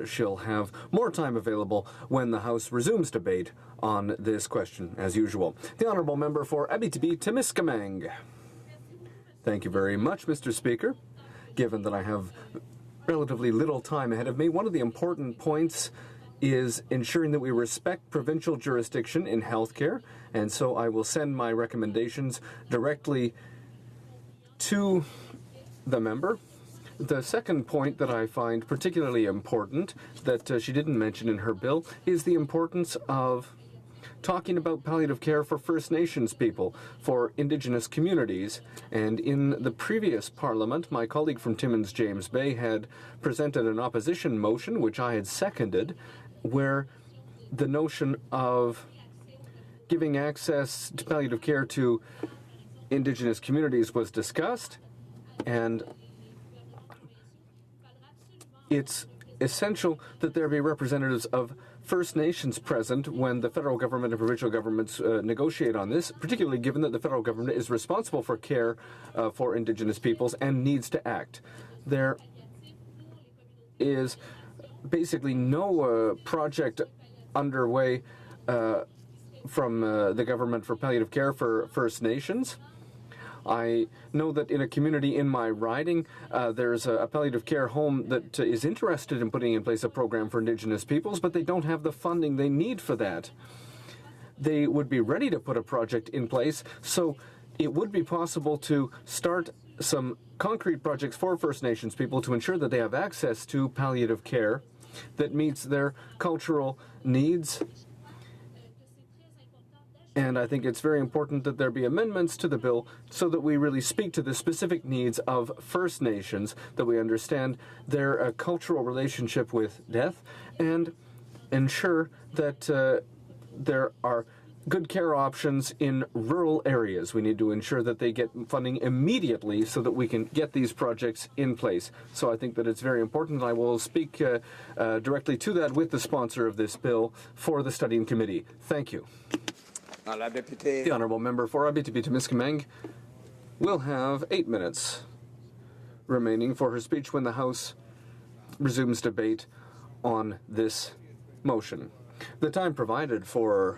she'll have more time available when the House resumes debate on this question, as usual. The Honourable Member for Abitibi-Témiscamingue. Thank you very much, Mr. Speaker. Given that I have relatively little time ahead of me, one of the important points is ensuring that we respect provincial jurisdiction in healthcare, and so I will send my recommendations directly to the member. The second point that I find particularly important that she didn't mention in her bill is the importance of talking about palliative care for First Nations people, for indigenous communities. And in the previous Parliament, my colleague from Timmins, James Bay, had presented an opposition motion, which I had seconded, where the notion of giving access to palliative care to indigenous communities was discussed, and it's essential that there be representatives of First Nations present when the federal government and provincial governments negotiate on this, particularly given that the federal government is responsible for care for Indigenous peoples and needs to act. There is basically no project underway from the government for palliative care for First Nations. I know that in a community in my riding, there's a palliative care home that is interested in putting in place a program for Indigenous peoples, but they don't have the funding they need for that. They would be ready to put a project in place, so it would be possible to start some concrete projects for First Nations people to ensure that they have access to palliative care that meets their cultural needs. And I think it's very important that there be amendments to the bill so that we really speak to the specific needs of First Nations, that we understand their cultural relationship with death, and ensure that there are good care options in rural areas. We need to ensure that they get funding immediately so that we can get these projects in place. So I think that it's very important. I will speak directly to that with the sponsor of this bill for the studying committee. Thank you. The Honourable Member for Abitibi-Témiscamingue will have 8 minutes remaining for her speech when the House resumes debate on this motion. The time provided for